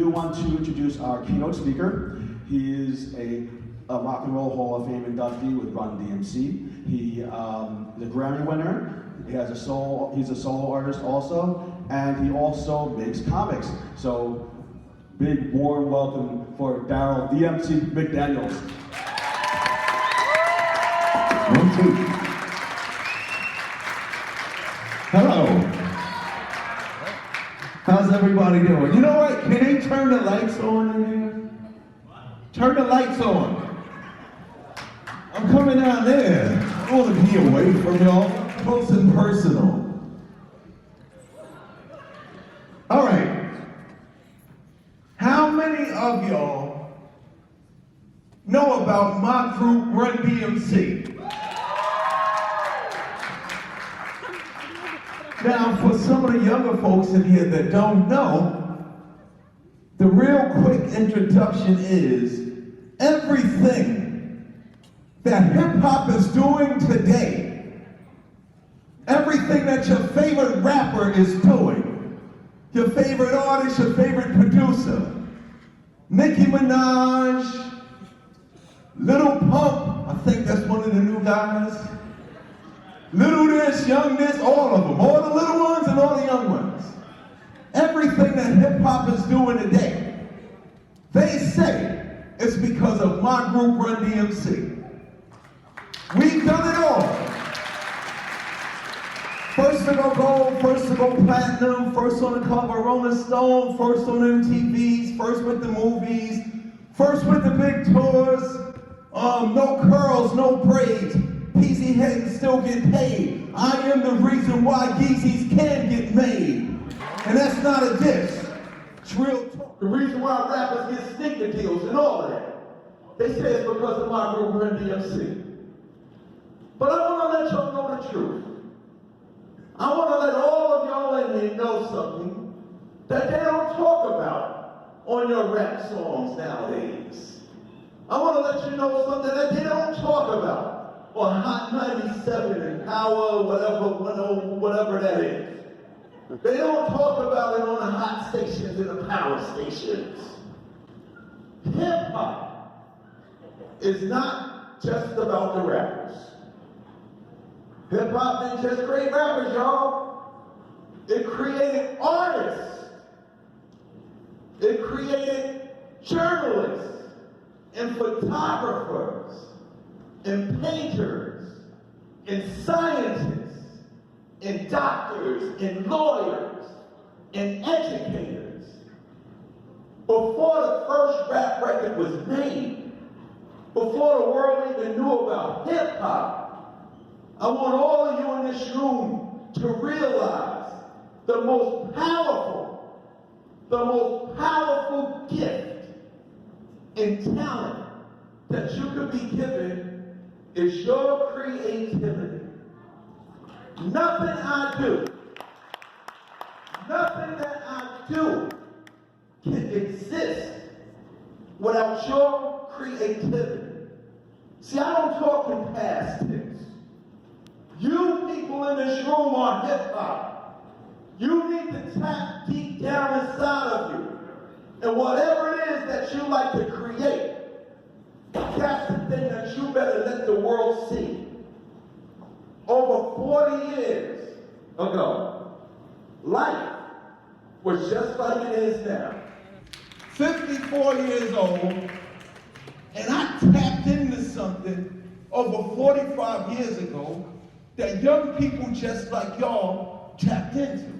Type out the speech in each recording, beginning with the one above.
do want to introduce our keynote speaker. He is a Rock and Roll Hall of Fame inductee with Run DMC. He is a Grammy winner. He's a solo artist also, and he also makes comics. So, big warm welcome for Darryl DMC McDaniels. 1, 2. Hello. How's everybody doing? You know what? Can they turn the lights on in here? Turn the lights on. I'm coming down there. I want to be away from y'all, close and personal. All right. How many of y'all know about my group, Run DMC? Now, for some of the younger folks in here that don't know, the real quick introduction is everything that hip-hop is doing today, everything that your favorite rapper is doing, your favorite artist, your favorite producer, Nicki Minaj, Lil Pump, I think that's one of the new guys, little this, young this, all of them, all the little ones and all the young ones. Everything that hip-hop is doing today, they say it's because of my group, Run DMC. We've done it all. First to go gold, first to go platinum, first on the cover of Rolling Stone, first on MTVs, first with the movies, first with the big tours, no curls, no braids, Peasy head and still get paid. I am the reason why Yeezys can get made. And that's not a diss. It's real talk. The reason why rappers get sneaker deals and all of that. They say it's because of my group, Run DMC. But I want to let y'all know the truth. I want to let all of y'all in here know something that they don't talk about on your rap songs nowadays. I want to let you know something that they don't talk about on Hot 97 and Power, whatever that is. They don't talk about it on the hot stations and the power stations. Hip-hop is not just about the rappers. Hip-hop ain't just great rappers, y'all. It created artists. It created journalists and photographers and painters, and scientists, and doctors, and lawyers, and educators. Before the first rap record was made, before the world even knew about hip-hop, I want all of you in this room to realize the most powerful gift and talent that you could be given is your creativity. Nothing I do, nothing that I do can exist without your creativity. See, I don't talk in past tense. You people in this room are hip-hop. You need to tap deep down inside of you. And whatever it is that you like to create, that's the thing that you better let the world see. Over 40 years ago, life was just like it is now. 54 years old, and I tapped into something over 45 years ago that young people just like y'all tapped into.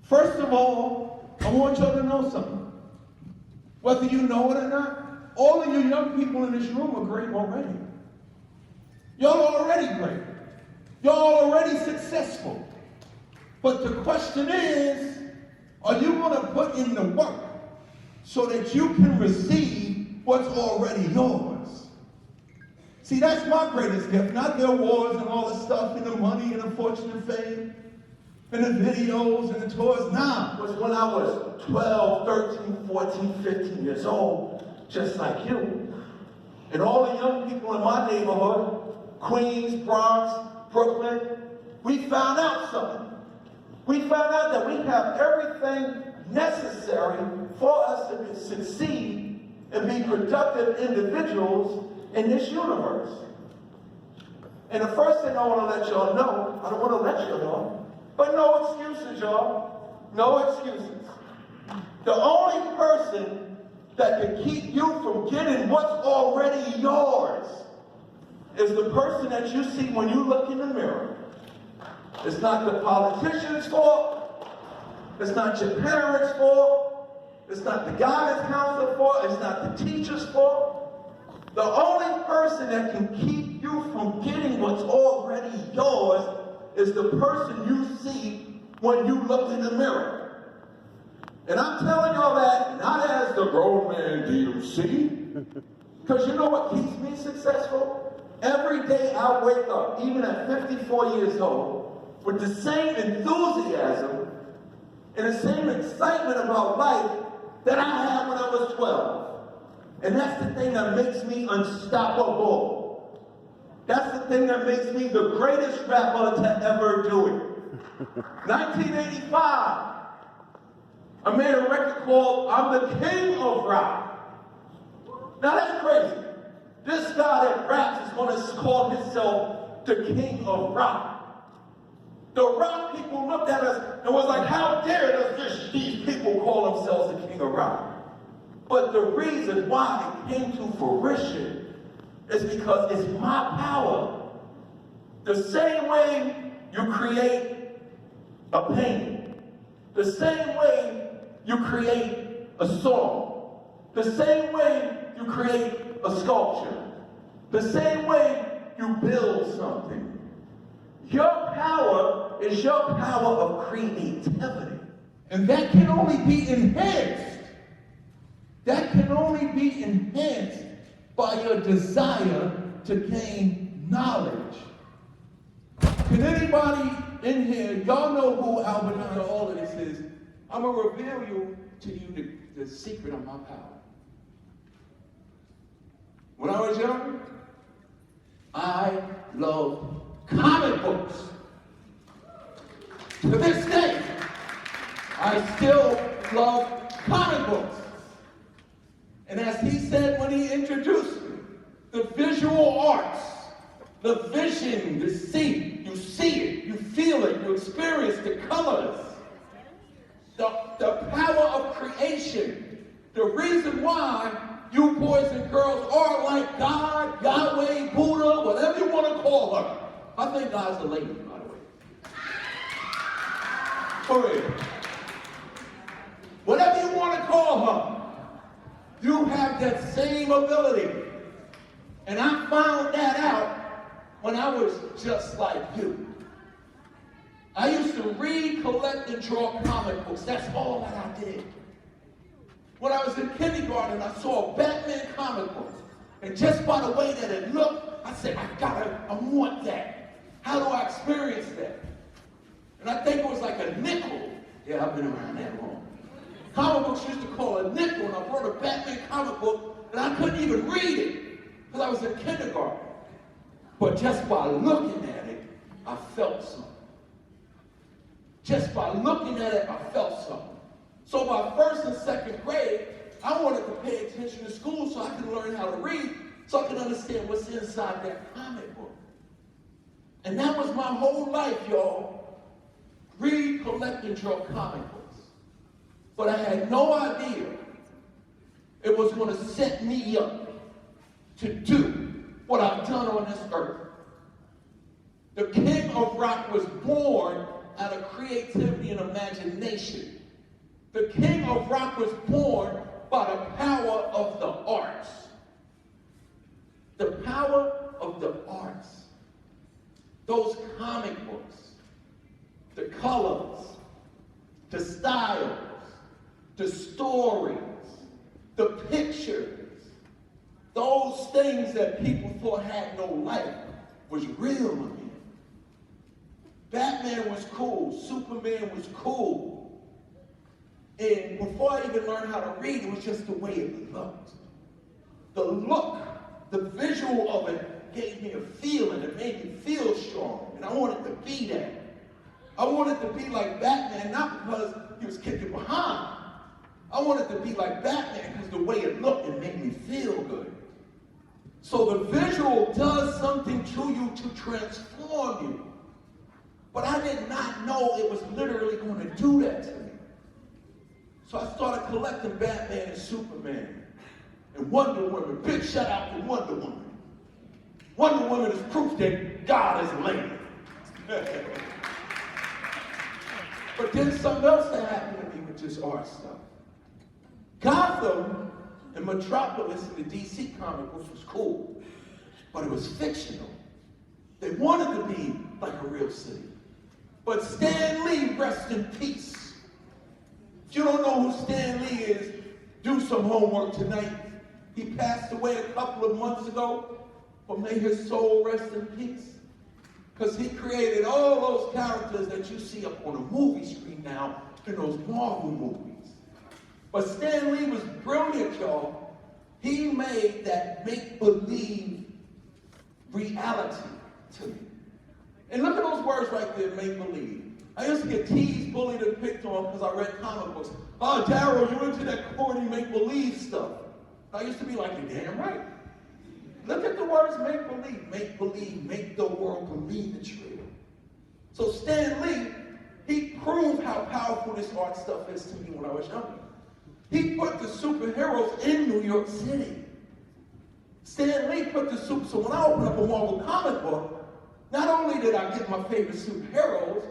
First of all, I want y'all to know something. Whether you know it or not, all of you young people in this room are great already. Y'all are already great. Y'all are already successful. But the question is, are you going to put in the work so that you can receive what's already yours? See, that's my greatest gift, not the awards and all the stuff and the money and the fortune and fame and the videos and the tours. Nah, it was when I was 12, 13, 14, 15 years old, just like you. And all the young people in my neighborhood, Queens, Bronx, Brooklyn, we found out something. We found out that we have everything necessary for us to succeed and be productive individuals in this universe. And the first thing I want to let y'all know, I don't want to lecture y'all, but no excuses, y'all. No excuses. The only person that can keep you from getting what's already yours is the person that you see when you look in the mirror. It's not the politician's fault. It's not your parents' fault. It's not the guidance counselor's fault. It's not the teacher's fault. The only person that can keep you from getting what's already yours is the person you see when you look in the mirror. And I'm telling y'all that not as the grown man DMC, because you know what keeps me successful? Every day I wake up, even at 54 years old, with the same enthusiasm and the same excitement about life that I had when I was 12. And that's the thing that makes me unstoppable. That's the thing that makes me the greatest rapper to ever do it. 1985, I made a record called I'm the King of Rock. Now that's crazy. This guy that raps is going to call himself the King of Rock. The rock people looked at us and was like, how dare these people call themselves the King of Rock? But the reason why it came to fruition is because it's my power. The same way you create a painting, the same way you create a song, the same way you create a sculpture, the same way you build something. Your power is your power of creativity. And that can only be enhanced. That can only be enhanced by your desire to gain knowledge. Can anybody in here, y'all know who Albert Einstein, all of this is? I'm going to reveal to you the secret of my power. When I was young, I loved comic books. To this day, I still love comic books. And as he said when he introduced me, the visual arts, the vision, the see, you see it, you feel it, you experience the colors, the power of creation, the reason why you boys and girls are like God, Yahweh, Buddha, whatever you want to call her. I think God's the lady, by the way. For real. Whatever you want to call her, you have that same ability. And I found that out when I was just like you. I used to read, collect, and draw comic books. That's all that I did. When I was in kindergarten, I saw a Batman comic book. And just by the way that it looked, I said, I want that. How do I experience that? And I think it was like a nickel. Yeah, I've been around that long. Comic books used to call a nickel, and I brought a Batman comic book, and I couldn't even read it, because I was in kindergarten. But just by looking at it, I felt something. Just by looking at it, I felt something. So by first and second grade, I wanted to pay attention to school so I could learn how to read, so I could understand what's inside that comic book. And that was my whole life, y'all. Read, collect, and draw comic books. But I had no idea it was going to set me up to do what I've done on this earth. The King of Rock was born out of creativity and imagination. The King of Rock was born by the power of the arts. The power of the arts. Those comic books, the colors, the styles, the stories, the pictures, those things that people thought had no life was real again. Batman was cool, Superman was cool. And before I even learned how to read, it was just the way it looked. The look, the visual of it gave me a feeling. It made me feel strong, and I wanted to be that. I wanted to be like Batman, not because he was kicking behind. I wanted to be like Batman because the way it looked, it made me feel good. So the visual does something to you to transform you. But I did not know it was literally going to do that to me. So I started collecting Batman and Superman and Wonder Woman. Big shout out to Wonder Woman. Wonder Woman is proof that God is a lady. But then something else that happened to me with this art stuff. Gotham and Metropolis in the DC comic books was cool, but it was fictional. They wanted to be like a real city. But Stan Lee, rest in peace. If you don't know who Stan Lee is, do some homework tonight. He passed away a couple of months ago, but may his soul rest in peace. Because he created all those characters that you see up on a movie screen now in those Marvel movies. But Stan Lee was brilliant, y'all. He made that make-believe reality to me. And look at those words right there, make-believe. I used to get teased, bullied, and picked on because I read comic books. Oh, Darryl, you into that corny make-believe stuff. I used to be like, you're damn right. Look at the words make-believe, make the world believe it's real. So Stan Lee, he proved how powerful this art stuff is to me when I was younger. He put the superheroes in New York City. Stan Lee put the super, so when I opened up a Marvel comic book, not only did I get my favorite superheroes,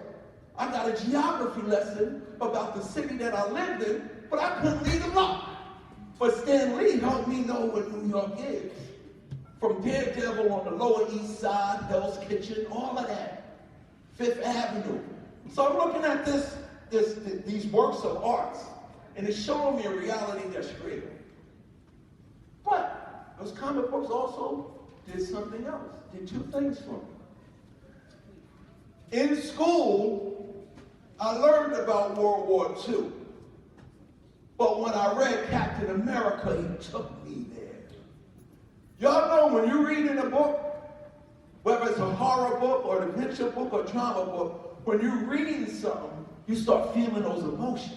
I got a geography lesson about the city that I lived in, but I couldn't leave them out. But Stan Lee helped me know what New York is. From Daredevil on the Lower East Side, Hell's Kitchen, all of that. Fifth Avenue. So I'm looking at these works of art, and it's showing me a reality that's real. But those comic books also did something else, did two things for me. In school, I learned about World War II. But when I read Captain America, he took me there. Y'all know when you're reading a book, whether it's a horror book or an adventure book or drama book, when you're reading something, you start feeling those emotions.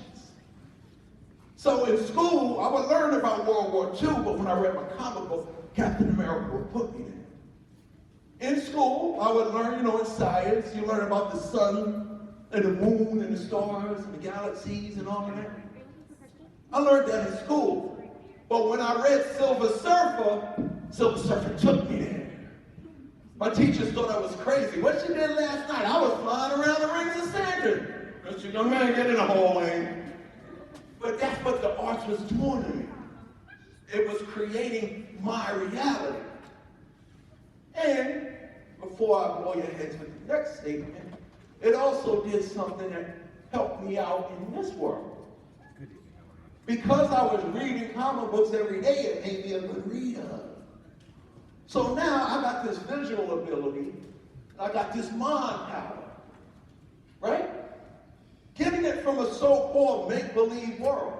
So in school, I would learn about World War II, but when I read my comic book, Captain America would put me there. In school, I would learn, in science, you learn about the sun and the moon and the stars and the galaxies and all of that. I learned that in school. But when I read Silver Surfer took me there. My teachers thought I was crazy. What she did last night? I was flying around the rings of Saturn. Because you young man get in the hallway. But that's what the arts was doing to me. It was creating my reality. And before I blow your heads with the next statement, it also did something that helped me out in this world. Because I was reading comic books every day, it made me a good reader. So now I got this visual ability, and I got this mind power, right? Getting it from a so-called make-believe world.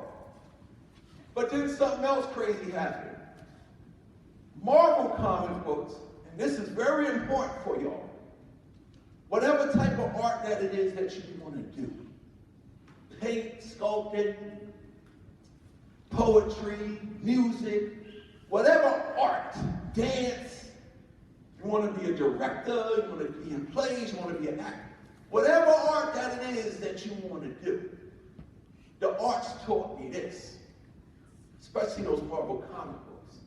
But then something else crazy happened. Marvel comic books, and this is very important for y'all, whatever type of art that it is that you want to do, paint, sculpting, poetry, music, whatever art, dance, you want to be a director, you want to be in plays, you want to be an actor, whatever art that it is that you want to do, the arts taught me this, especially those Marvel comic books.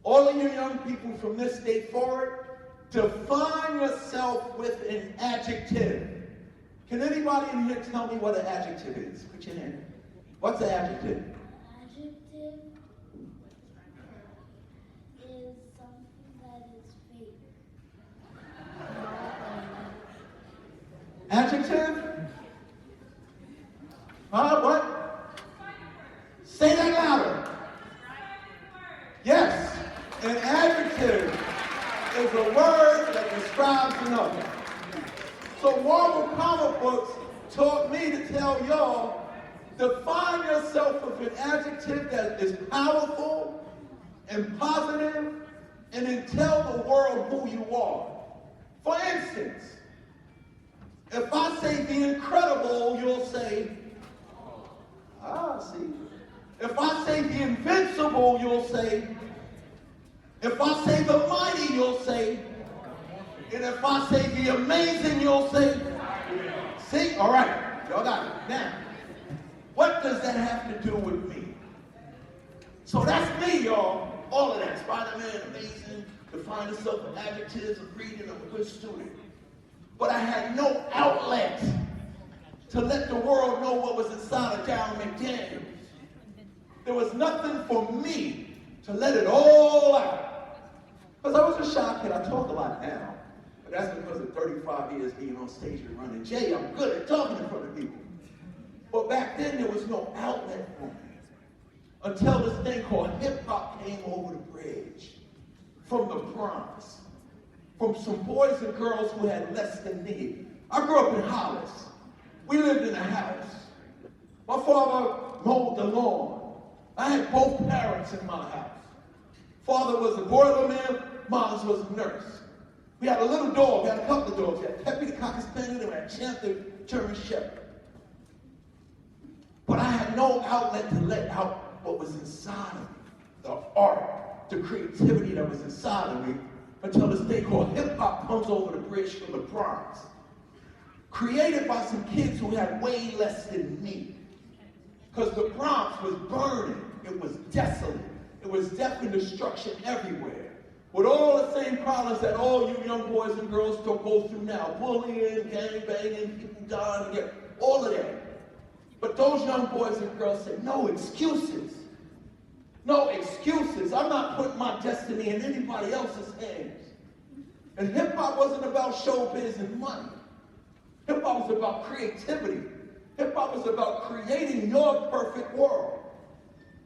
All of you young people from this day forward, define yourself with an adjective. Can anybody in here tell me what an adjective is? Put your hand up. What's an adjective? Is something that is fake. Adjective? What? Say that louder. Yes, an adjective is a word that describes another. So Marvel comic books taught me to tell y'all, define yourself with an adjective that is powerful and positive, and then tell the world who you are. For instance, if I say the incredible, you'll say, ah, see. If I say the invincible, you'll say. If I say the mighty, you'll say. And if I say the amazing, you'll say. See? All right. Y'all got it. Now, what does that have to do with me? So that's me, y'all. All of that. Spider-Man, amazing. Define yourself with adjectives of reading. I'm a good student. But I had no outlet to let the world know what was inside of Darryl McDaniels. There was nothing for me to let it all out. Because I was a shy kid. I talk a lot now. But that's because of 35 years being on stage and running Jay. I'm good at talking in front of people. But back then, there was no outlet for me. Until this thing called hip-hop came over the bridge from the Bronx. From some boys and girls who had less than me. I grew up in Hollis. We lived in a house. My father mowed the lawn. I had both parents in my house. Father was a boilerman, mom was a nurse. We had a little dog, we had a couple of dogs. We had Peppy the Cocker Spaniel, and we had Champ the German Shepherd. But I had no outlet to let out what was inside of me. The art, the creativity that was inside of me, until this thing called hip-hop comes over the bridge from the Bronx. Created by some kids who had way less than me. Because the Bronx was burning. It was desolate. It was death and destruction everywhere. With all the same problems that all you young boys and girls still go through now. Bullying, gang banging, people dying, all of that. But those young boys and girls said, no excuses. No excuses. I'm not putting my destiny in anybody else's hands. And hip-hop wasn't about showbiz and money. Hip-hop was about creativity. Hip-hop was about creating your perfect world.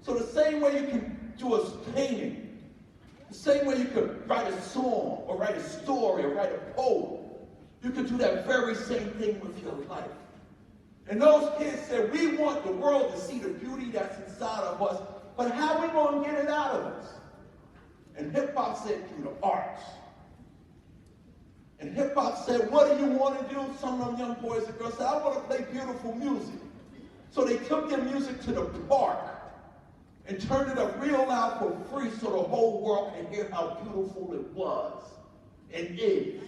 So the same way you can do a painting, the same way you could write a song, or write a story, or write a poem, you could do that very same thing with your life. And those kids said, we want the world to see the beauty that's inside of us, but how are we going to get it out of us? And hip-hop said, through the arts. And hip-hop said, what do you want to do? Some of them young boys and girls said, I want to play beautiful music. So they took their music to the park and turned it up real loud for free so the whole world can hear how beautiful it was and is.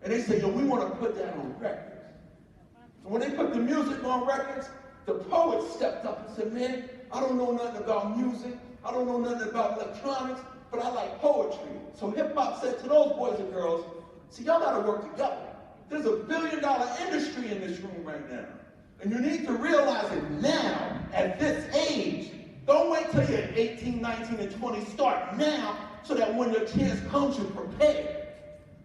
And they said, yo, we want to put that on records. So when they put the music on records, the poets stepped up and said, man, I don't know nothing about music. I don't know nothing about electronics, but I like poetry. So hip-hop said to those boys and girls, see, y'all got to work together. There's $1 billion industry in this room right now. And you need to realize it now, at this age. Don't wait till you're 18, 19, and 20. Start now, so that when your chance comes, you're prepared.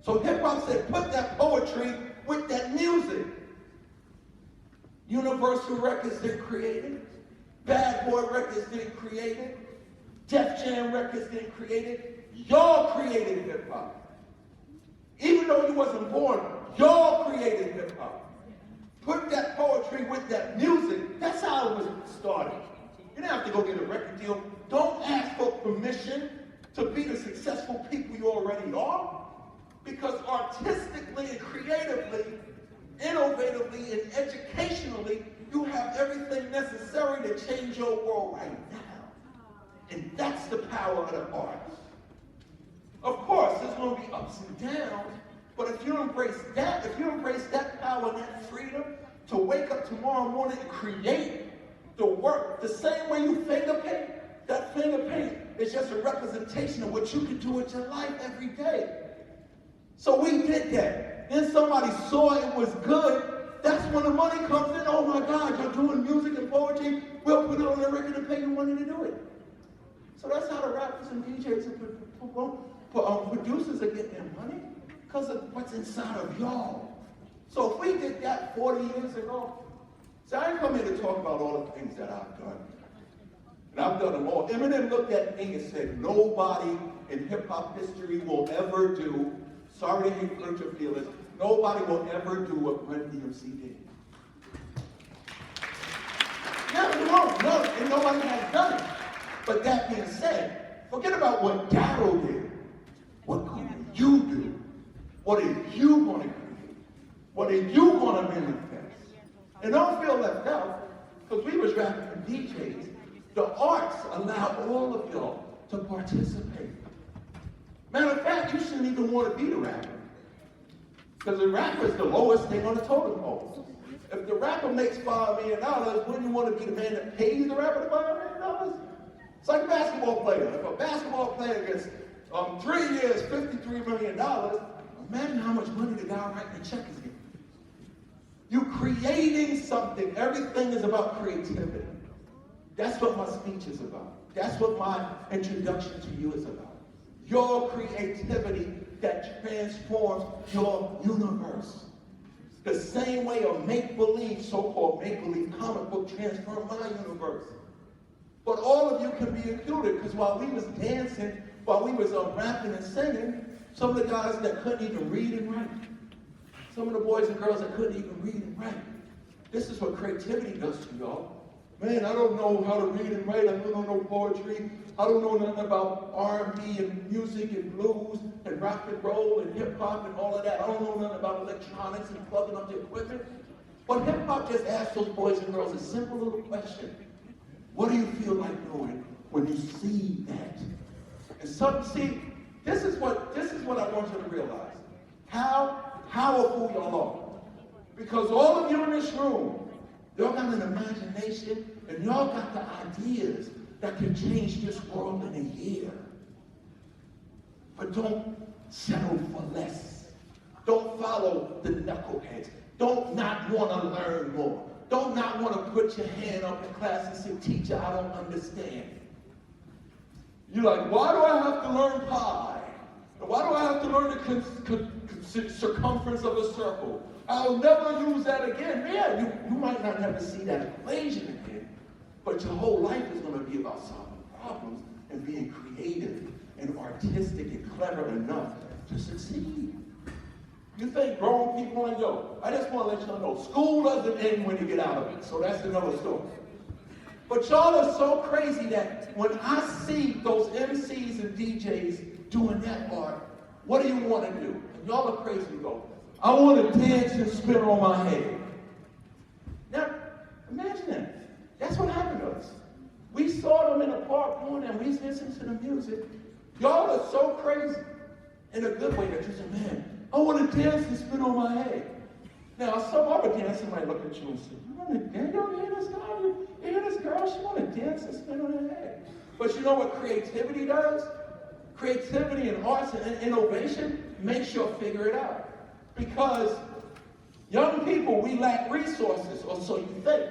So hip-hop said, put that poetry with that music. Universal Records didn't create it. Bad Boy Records didn't create it. Def Jam Records didn't create it. Y'all created hip-hop. Even though you wasn't born, y'all created hip-hop. Put that poetry with that music. That's how it was started. You didn't have to go get a record deal. Don't ask for permission to be the successful people you already are. Because artistically and creatively, innovatively and educationally, you have everything necessary to change your world right now. And that's the power of the arts. Of course, there's going to be ups and downs, but if you embrace that power and that freedom to wake up tomorrow morning and create the work, the same way you finger paint, that finger paint is just a representation of what you can do with your life every day. So we did that. Then somebody saw it was good. That's when the money comes in. Oh my God, you're doing music and poetry. We'll put it on the record and pay you money to do it. So that's how the rappers and DJs and producers are getting their money, because of what's inside of y'all. So if we did that 40 years ago, see, I ain't come here to talk about all the things that I've done. And I've done them all. Eminem looked at me and said, nobody in hip-hop history will ever do, sorry to hurt your feelings, nobody will ever do what Run DMC did. No, and nobody has done it. But that being said, forget about what Darryl did. What can you do? What are you going to create? What are you going to manifest? And don't feel left out, because we was rapping and DJs. The arts allow all of y'all to participate. Matter of fact, you shouldn't even want to be the rapper. Because the rapper is the lowest thing on the totem pole. If the rapper makes $5 million, wouldn't you want to be the man that pays the rapper the $5 million? It's like a basketball player. If a basketball player gets 3 years, $53 million, imagine how much money the guy writing the check is getting. You're creating something. Everything is about creativity. That's what my speech is about. That's what my introduction to you is about. Your creativity that transforms your universe. The same way a make-believe, so-called make-believe comic book transformed my universe. But all of you can be included, because while we was dancing, while we was rapping and singing, some of the guys that couldn't even read and write, some of the boys and girls that couldn't even read and write. This is what creativity does to y'all. Man, I don't know how to read and write. I don't know poetry. I don't know nothing about R&B and music and blues and rock and roll and hip hop and all of that. I don't know nothing about electronics and plugging up the equipment. But hip hop just asks those boys and girls a simple little question. What do you feel like doing when you see that? And some see, this is what I want you to realize. How powerful y'all are. Because all of you in this room, y'all got an imagination and y'all got the ideas that can change this world in a year. But don't settle for less. Don't follow the knuckleheads. Don't not want to learn more. Don't not want to put your hand up in class and say, teacher, I don't understand. You're like, why do I have to learn pi? And why do I have to learn the circumference of a circle? I'll never use that again. Yeah, you might not ever see that equation again, but your whole life is going to be about solving problems and being creative and artistic and clever enough to succeed. You think grown people like, yo, I just want to let y'all know, school doesn't end when you get out of it, so that's another story. But y'all are so crazy that when I see those MCs and DJs doing that art, what do you want to do? And y'all are crazy, you go, I want to dance and spin on my head. Now, imagine that. That's what happened to us. We saw them in the park doing that. We listened to the music. Y'all are so crazy in a good way that you say, man, I want to dance and spin on my head. Now, some other dancer might look at you and say, you want to dance? You hear this guy? You hear this girl? She want to dance and spin on her head. But you know what creativity does? Creativity and arts and innovation makes you figure it out. Because young people, we lack resources, or so you think.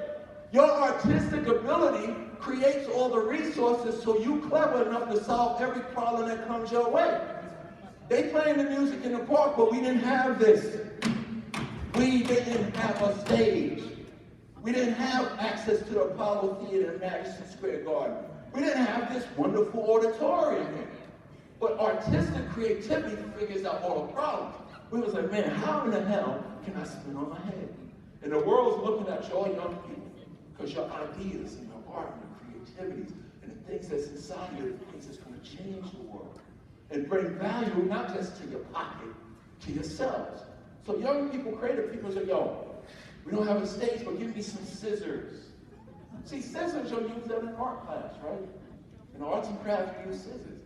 Your artistic ability creates all the resources so you clever enough to solve every problem that comes your way. They playing the music in the park, but we didn't have this. We didn't have a stage. We didn't have access to the Apollo Theater in Madison Square Garden. We didn't have this wonderful auditorium here. But artistic creativity figures out all the problems. We was like, man, how in the hell can I spin on my head? And the world's looking at y'all young people because your ideas and your art and your creativities and the things that's inside you, the things that's going to change the world and bring value not just to your pocket, to yourselves. So young people, creative people say, yo, we don't have a stage, but give me some scissors. See, scissors, you'll use that in art class, right? In arts and crafts, we use scissors.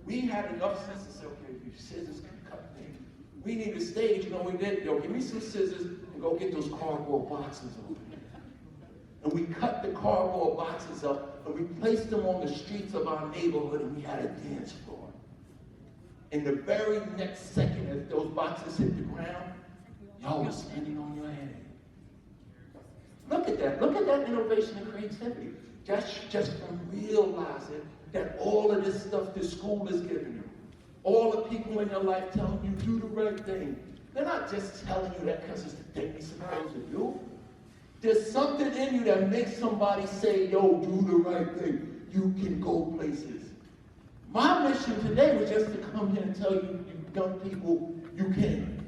We had enough sense to say, okay, if scissors can cut things. We need a stage, you know what we did? Yo, give me some scissors and go get those cardboard boxes over there. And we cut the cardboard boxes up and we placed them on the streets of our neighborhood and we had a dance floor. In the very next second, as those boxes hit the ground, y'all were spinning on your head. Look at that. Look at that innovation and creativity. Just from realizing that all of this stuff this school is giving you, all the people in your life telling you do the right thing, they're not just telling you that because it's the thing you're supposed to do. There's something in you that makes somebody say, yo, do the right thing. You can go places. My mission today was just to come here and tell you, you young people, you can.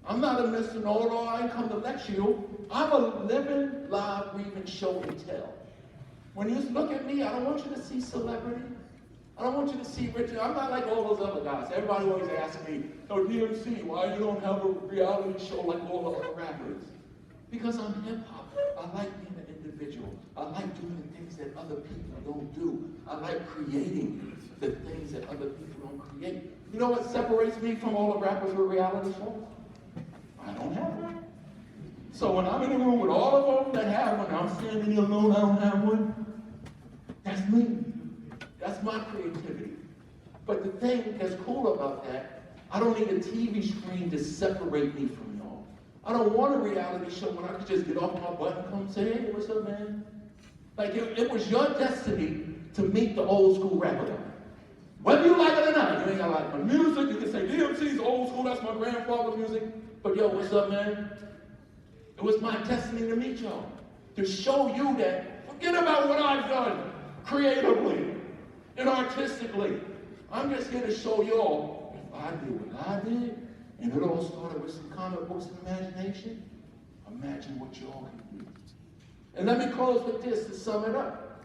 I'm not a Mr. Know-it-all. I ain't come to lecture you. I'm a living, live, breathing show and tell. When you look at me, I don't want you to see celebrity. I don't want you to see Richard. I'm not like all those other guys. Everybody always asks me, oh, DMC, why you don't have a reality show like all the other rappers? Because I'm hip-hop. I like being an individual. I like doing the things that other people don't do. I like creating the things that other people don't create. You know what separates me from all the rappers with reality shows? I don't have one. So when I'm in the room with all of them that have one, I'm standing here alone, I don't have one. That's me. That's my creativity. But the thing that's cool about that, I don't need a TV screen to separate me from y'all. I don't want a reality show when I could just get off my butt and come say, hey, what's up, man? Like, it was your destiny to meet the old school rapper guy. Whether you like it or not, you ain't gotta like my music, you can say DMC's old school, that's my grandfather's music. But yo, what's up, man? It was my destiny to meet y'all. To show you that, forget about what I've done creatively and artistically. I'm just here to show y'all, if I did what I did, and it all started with some comic books and imagination, imagine what y'all can do. And let me close with this to sum it up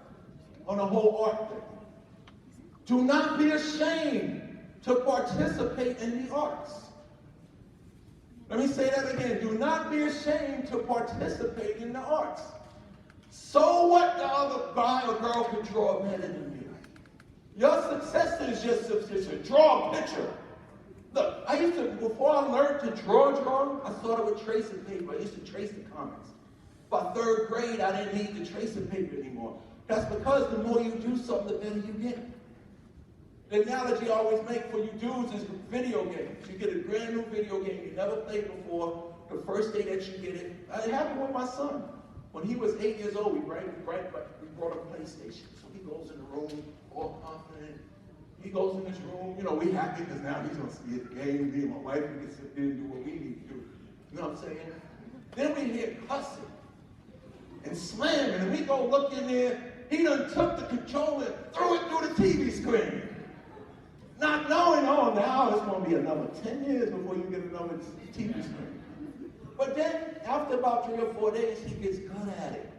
on the whole art thing. Do not be ashamed to participate in the arts. Let me say that again. Do not be ashamed to participate in the arts. So what the other guy or girl can draw better than you? Your success is just to draw a picture. Look, before I learned to draw, I started with tracing paper. I used to trace the comics. By third grade, I didn't need the tracing paper anymore. That's because the more you do something, the better you get. The analogy I always make for you dudes is video games. You get a brand new video game you never played before, the first day that you get it. It happened with my son. When he was 8 years old, we brought a PlayStation. So he goes in the room, all confident. He goes in this room, we happy because now he's going to see the game. Me and my wife, we can sit there and do what we need to do. You know what I'm saying? Then we hear cussing and slamming, and we go look in there. He done took the controller and threw it through the TV screen. Not knowing, now it's going to be another 10 years before you get another TV screen. But then, after about 3 or 4 days, he gets good at it.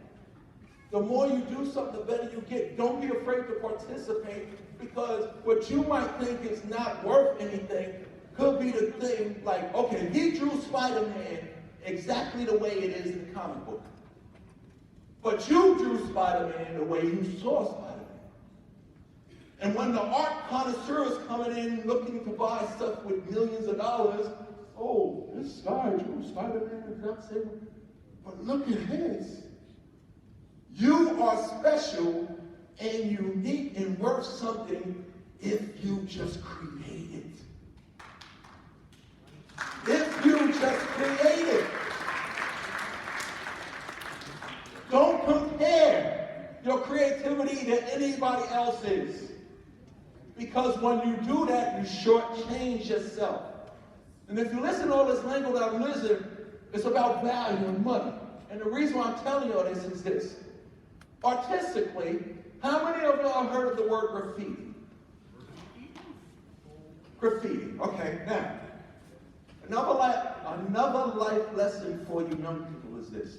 The more you do something, the better you get. Don't be afraid to participate, because what you might think is not worth anything could be the thing, like, okay, he drew Spider-Man exactly the way it is in the comic book. But you drew Spider-Man the way you saw Spider-Man. And when the art connoisseur is coming in looking to buy stuff with millions of dollars, oh, this guy drew Spider-Man exact same. But look at his. You are special and unique and worth something if you just create it. If you just create it. Don't compare your creativity to anybody else's. Because when you do that, you shortchange yourself. And if you listen to all this language that I'm listening, it's about value and money. And the reason why I'm telling you all this is this. Artistically, how many of y'all have heard of the word graffiti? Graffiti. Okay, now, another life lesson for you young people is this.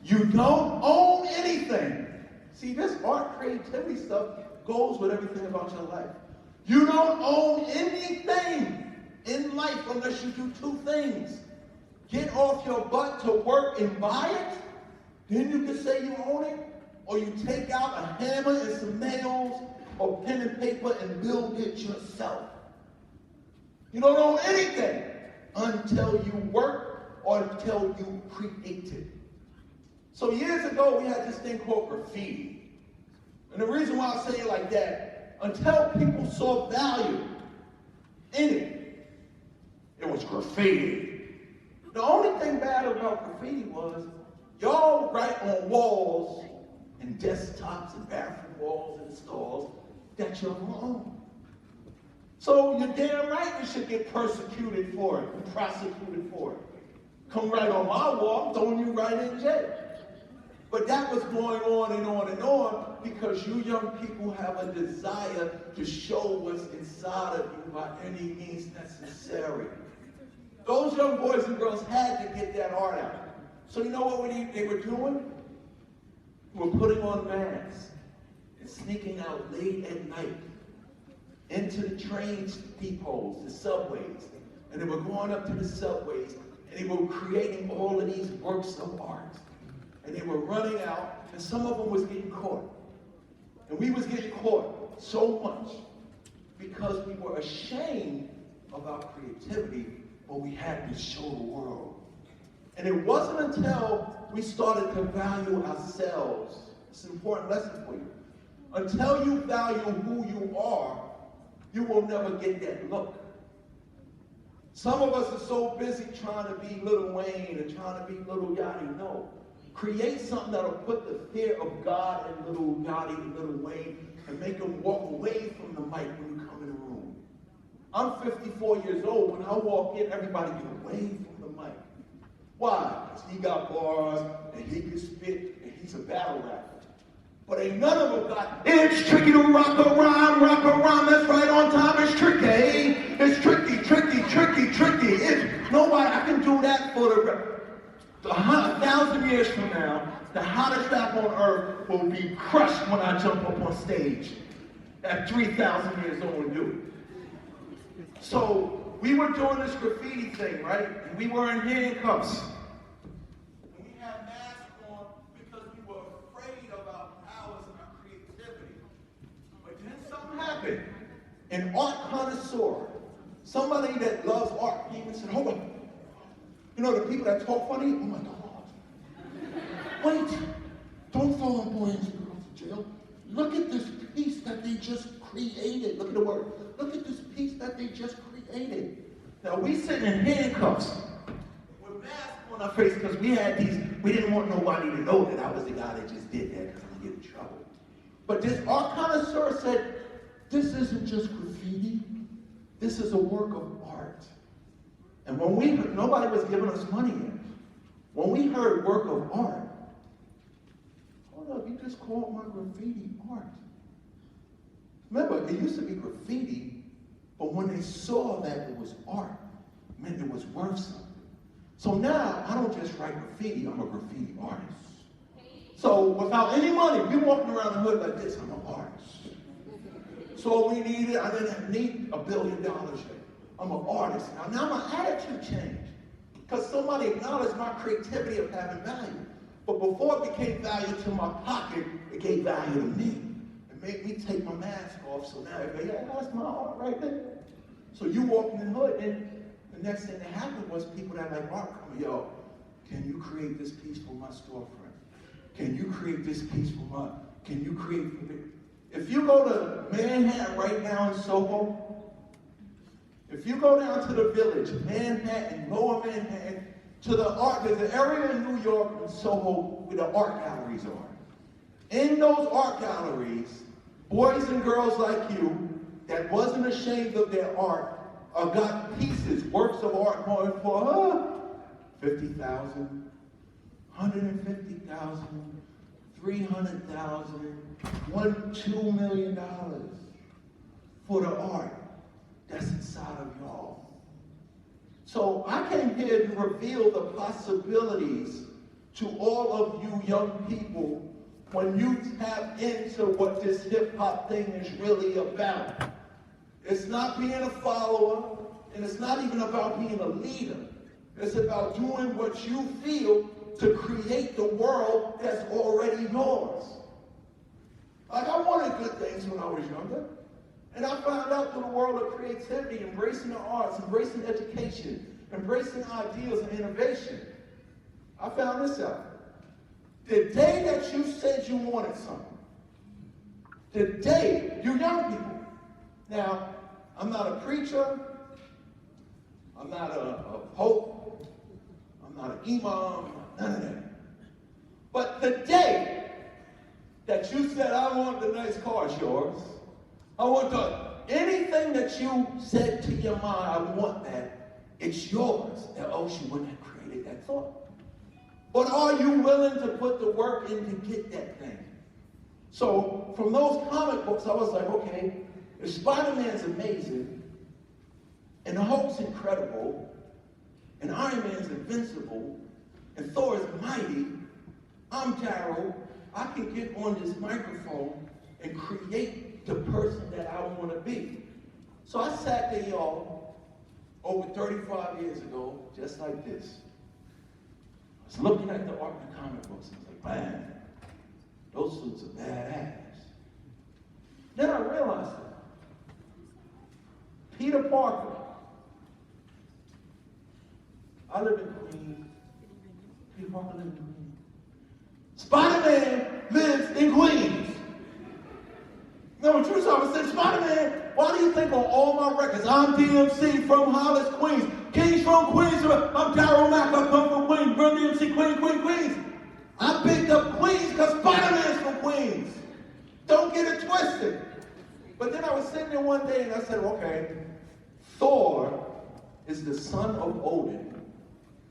You don't own anything. See, this art creativity stuff goes with everything about your life. You don't own anything in life unless you do two things. Get off your butt to work and buy it, then you can say you own it, or you take out a hammer and some nails or pen and paper and build it yourself. You don't own anything until you work or until you create it. So years ago, we had this thing called graffiti. And the reason why I say it like that, until people saw value in it, it was graffiti. The only thing bad about graffiti was y'all write on walls and desktops and bathroom walls and stalls that you're own. So you're damn right you should get persecuted for it and prosecuted for it. Come right on my wall, I'm throwing you right in jail. But that was going on and on and on because you young people have a desire to show what's inside of you by any means necessary. Those young boys and girls had to get that art out. So you know what they were doing? They were putting on masks and sneaking out late at night into the train depots, the subways. And they were going up to the subways, and they were creating all of these works of art. And they were running out, and some of them was getting caught. And we was getting caught so much because we were ashamed of our creativity, but we had to show the world. And it wasn't until we started to value ourselves. It's an important lesson for you. Until you value who you are, you will never get that look. Some of us are so busy trying to be Lil Wayne and trying to be Lil Yachty. No. Create something that'll put the fear of God in Lil Yachty and Lil Wayne and make them walk away from the mic when you come in the room. I'm 54 years old. When I walk in, everybody get away from the mic. Why? Because he got bars and he can spit and he's a battle rapper. But ain't none of them got, it's tricky to rock a rhyme, that's right on time, it's tricky, it's tricky. It's nobody, I can do that for the 1,000 years from now. The hottest rap on earth will be crushed when I jump up on stage at 3,000 years old and do it. So we were doing this graffiti thing, right? And we were in handcuffs. And we had masks on because we were afraid of our powers and our creativity. But then something happened. An art connoisseur, somebody that loves art, came and said, hold on. You know the people that talk funny? Oh my God. Wait, don't throw them boys and girls to jail. Look at this piece that they just created. Look at the word. Look at this piece that they just created. Now we sitting in handcuffs with masks on our face because we didn't want nobody to know that I was the guy that just did that because I'm gonna get in trouble. But this art connoisseur said, this isn't just graffiti. This is a work of art. And when we heard, nobody was giving us money yet. When we heard work of art, hold up, you just called my graffiti art. Remember, it used to be graffiti, but when they saw that it was art, it meant it was worth something. So now, I don't just write graffiti, I'm a graffiti artist. So without any money, we walking around the hood like this, I'm an artist. So we needed, I didn't need $1 billion yet. I'm an artist. Now my attitude changed. Because somebody acknowledged my creativity of having value. But before it became value to my pocket, it gave value to me. It made me take my mask off. So now everybody, yeah, that's my art right there. So you walk in the hood, and the next thing that happened was people that like art come, yo, can you create this piece for my storefront? Can you create this piece for my, can you create for me? If you go to Manhattan right now in Soho, if you go down to the Village, Manhattan, Lower Manhattan, to the art, there's an area in New York in Soho where the art galleries are. In those art galleries, boys and girls like you that wasn't ashamed of their art got pieces, works of art going for $50,000, $150,000, $300,000, $2 million for the art that's inside of y'all. So I came here to reveal the possibilities to all of you young people when you tap into what this hip hop thing is really about. It's not being a follower, and it's not even about being a leader. It's about doing what you feel to create the world that's already yours. Like I wanted good things when I was younger. And I found out through the world of creativity, embracing the arts, embracing education, embracing ideas and innovation. I found this out. The day that you said you wanted something, the day, you young people. Now, I'm not a preacher, I'm not a pope, I'm not an imam, none of that. But the day that you said, I want the nice car, it's yours. I want anything that you said to your mind, I want that, it's yours. Or else you wouldn't have created that thought. But are you willing to put the work in to get that thing? So from those comic books, I was like, okay, if Spider-Man's amazing, and the Hulk's incredible, and Iron Man's invincible, and Thor is mighty, I'm Darryl, I can get on this microphone and create the person that I want to be. So I sat there, y'all, over 35 years ago, just like this. I was looking at the art and comic books and I was like, man, those suits are badass. Then I realized it. Peter Parker. I live in Queens. Peter Parker lives in Queens. Spider-Man lives in Queens. No, the truth I said, Spider-Man, why do you think on all my records, I'm DMC from Hollis, Queens. Kings from Queens. I'm Darryl Mack, I come from Queens. Run DMC, Queens. I picked up Queens because Spider-Man's from Queens. Don't get it twisted. But then I was sitting there one day and I said, okay, Thor is the son of Odin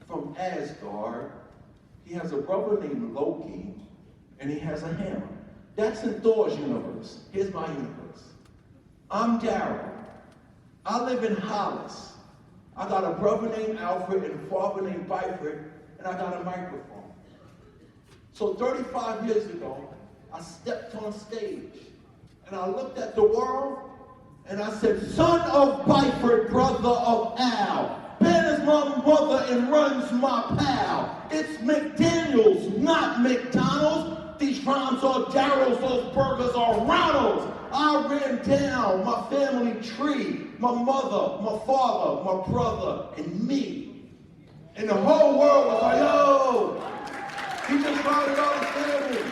from Asgard. He has a brother named Loki, and he has a hammer. That's in Thor's universe. Here's my universe. I'm Darryl. I live in Hollis. I got a brother named Alfred and a father named Byford, and I got a microphone. So 35 years ago, I stepped on stage, and I looked at the world, and I said, son of Byford, brother of Al. Ben is my mother and runs my pal. It's McDaniels, not McDonald's. These rhymes are Darryl's, those burgers are Ronald's. I ran down my family tree, my mother, my father, my brother, and me. And the whole world was like, yo, he just rounded out his family.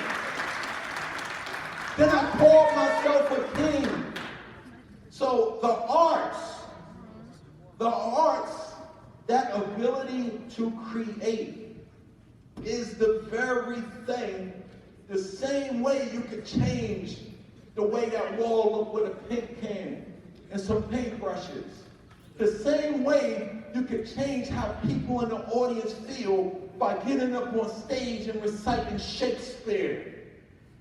Then I called myself a king. So the arts, that ability to create is the very thing, the same way you could change the way that wall looked with a paint can and some paintbrushes. The same way you could change how people in the audience feel by getting up on stage and reciting Shakespeare.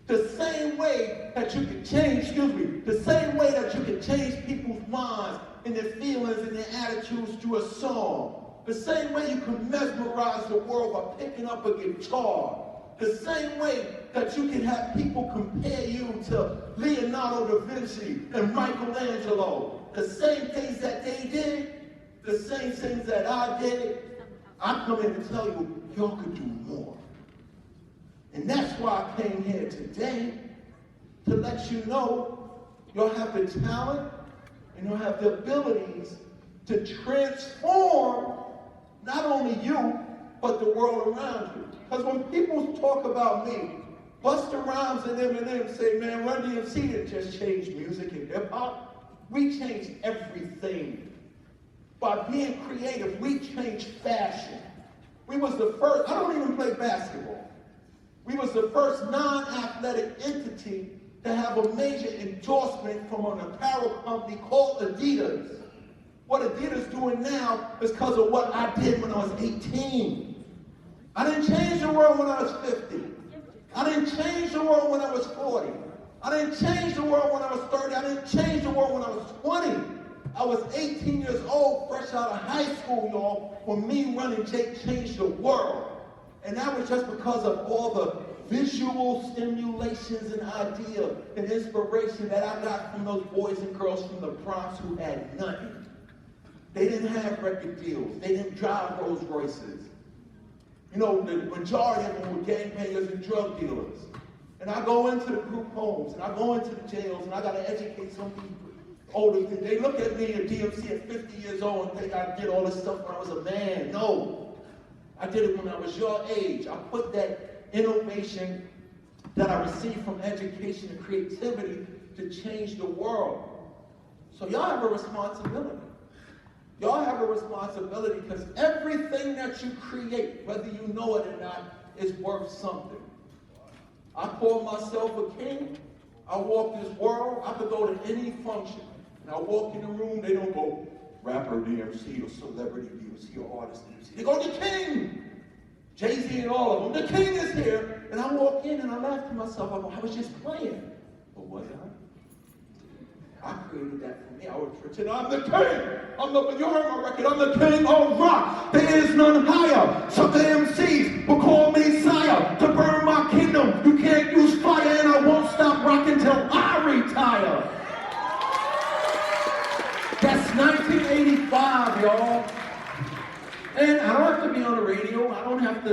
The same way that you can change, the same way that you can change people's minds and their feelings and their attitudes through a song. The same way you can mesmerize the world by picking up a guitar. The same way that you can have people compare you to Leonardo da Vinci and Michelangelo. The same things that they did, the same things that I did, I come in to tell you, y'all could do more. And that's why I came here today, to let you know you'll have the talent and you'll have the abilities to transform not only you, but the world around you. Because when people talk about me, Busta Rhymes and Eminem say, man, Run DMC didn't just change music and hip hop. We changed everything. By being creative, we changed fashion. We was the first, I don't even play basketball. We was the first non-athletic entity to have a major endorsement from an apparel company called Adidas. What Adidas doing now is because of what I did when I was 18. I didn't change the world when I was 50. I didn't change the world when I was 40. I didn't change the world when I was 30. I didn't change the world when I was 20. I was 18 years old, fresh out of high school, y'all, when me running Jake changed the world. And that was just because of all the visual stimulations and idea and inspiration that I got from those boys and girls from the Bronx who had nothing. They didn't have record deals. They didn't drive Rolls Royces. You know, the majority of them were gangbangers and drug dealers. And I go into the group homes, and I go into the jails, and I got to educate some people. Older, they look at me at DMC at 50 years old and think I did all this stuff when I was a man. No. I did it when I was your age. I put that innovation that I received from education and creativity to change the world. So y'all have a responsibility. Y'all have a responsibility because everything that you create, whether you know it or not, is worth something. I call myself a king. I walk this world. I could go to any function. And I walk in the room, they don't go rapper DMC or celebrity DMC or artist DMC. They go, the king! Jay-Z and all of them. The king is here. And I walk in and I laugh to myself. I go, I was just playing. But was I? I created that for me. I was pretend I'm the king. You heard my record. I'm the king of rock. There is none higher. Some of the MCs will call me sire. To burn my kingdom, you can't use fire, and I won't stop rocking till I man, I don't have to be on the radio. I don't have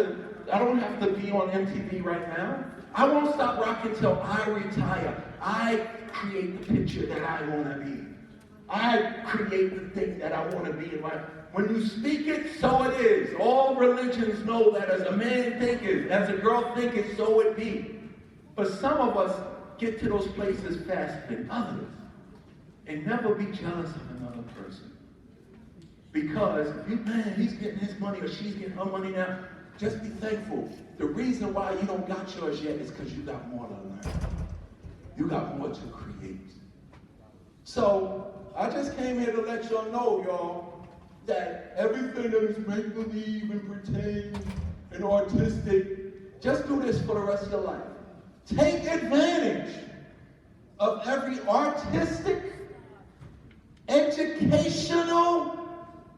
to be on MTV right now. I won't stop rocking till I retire. I create the picture that I want to be. I create the thing that I want to be in life. When you speak it, so it is. All religions know that as a man thinketh, as a girl thinketh, so it be. But some of us get to those places faster than others. And never be jealous of another person. Because, man, he's getting his money or she's getting her money now. Just be thankful. The reason why you don't got yours yet is because you got more to learn. You got more to create. So, I just came here to let y'all know, y'all, that everything that is make-believe and pretend and artistic, just do this for the rest of your life. Take advantage of every artistic, educational,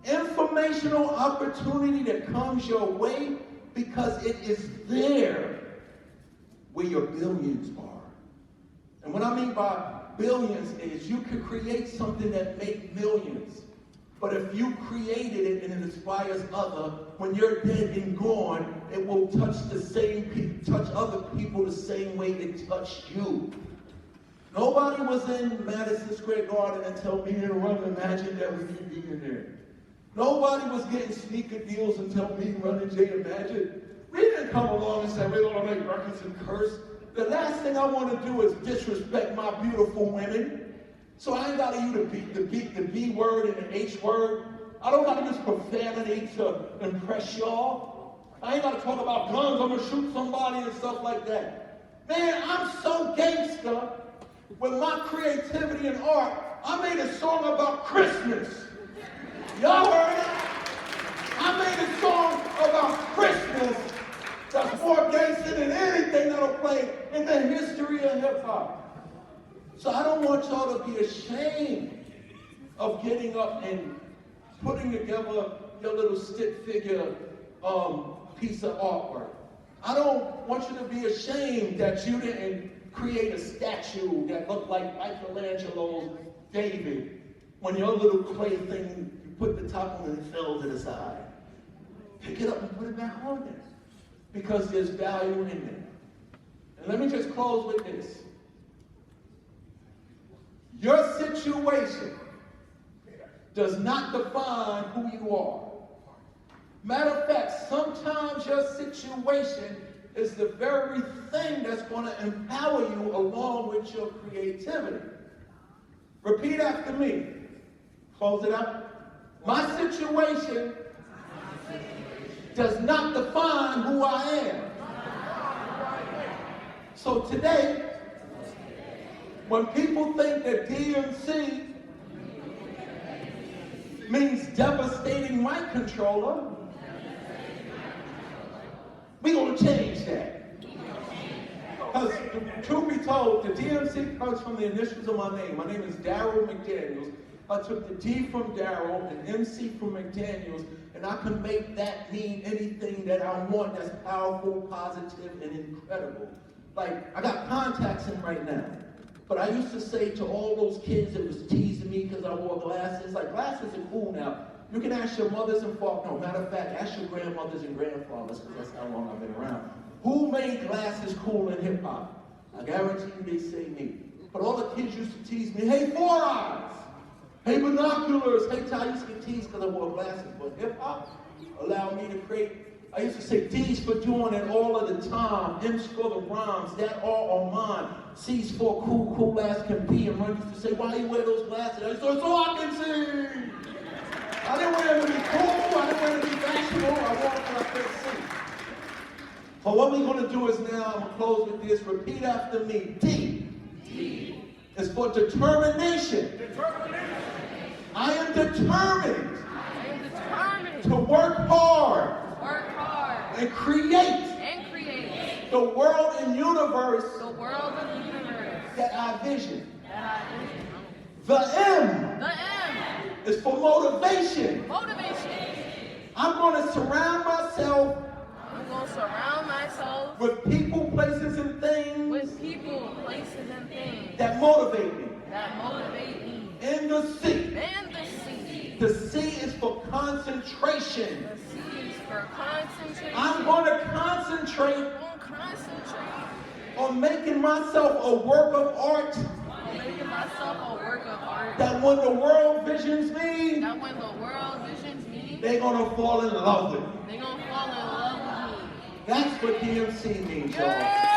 informational opportunity that comes your way, because it is there where your billions are. And what I mean by billions is you could create something that makes millions. But if you created it and it inspires others, when you're dead and gone, it will touch other people the same way it touched you. Nobody was in Madison Square Garden until me and Run imagined that we could be in there. Nobody was getting sneaker deals until me and Run and Jay imagined. We didn't come along and say, we're going to make records and curse. The last thing I want to do is disrespect my beautiful women. So I ain't got to use the B word and the H word. I don't got to use profanity to impress y'all. I ain't got to talk about guns. I'm going to shoot somebody and stuff like that. Man, I'm so gangster with my creativity and art. I made a song about Christmas. Y'all heard it? I made a song about Christmas that's more gangster than anything that'll play in the history of hip-hop. So I don't want y'all to be ashamed of getting up and putting together your little stick figure piece of artwork. I don't want you to be ashamed that you didn't create a statue that looked like Michelangelo's David when your little clay thing, you put the top on and it fell to the side. Pick it up and put it back on there, because there's value in there. And let me just close with this. Your situation does not define who you are. Matter of fact, sometimes your situation is the very thing that's going to empower you along with your creativity. Repeat after me. Close it up. My situation does not define who I am. So today, when people think that DMC means devastating mic controller, we're going to change that. Because truth be told, the DMC comes from the initials of my name. My name is Darryl McDaniels. I took the D from Darryl and MC from McDaniels, and I can make that mean anything that I want that's powerful, positive, and incredible. Like, I got contacts in right now. But I used to say to all those kids that was teasing me because I wore glasses, like, glasses are cool now. You can ask your mothers and fathers, no, matter of fact, ask your grandmothers and grandfathers, because that's how long I've been around. Who made glasses cool in hip hop? I guarantee you they say me. But all the kids used to tease me, hey, 4 eyes, hey, binoculars, hey, I used to get teased because I wore glasses. But hip hop allowed me to create. I used to say D's for doing it all of the time. M's for the rhymes, that all are mine. C's for cool as can be. And Run used to say, why you wear those glasses? I said, so I can see. I didn't wear them to be cool. I didn't wear them to be fashionable. I wore them so I could see. But what we're going to do is now, I'm going to close with this. Repeat after me. D is for determination. I am determined to work hard. And create the world and universe that I vision. The M is for motivation. I'm going to surround myself with people, places, and things that motivate me. And the C. The C is for concentration. I'm going to concentrate on making myself a work of art. That when the world visions me, they're going to fall in love with me. That's what DMC means, y'all.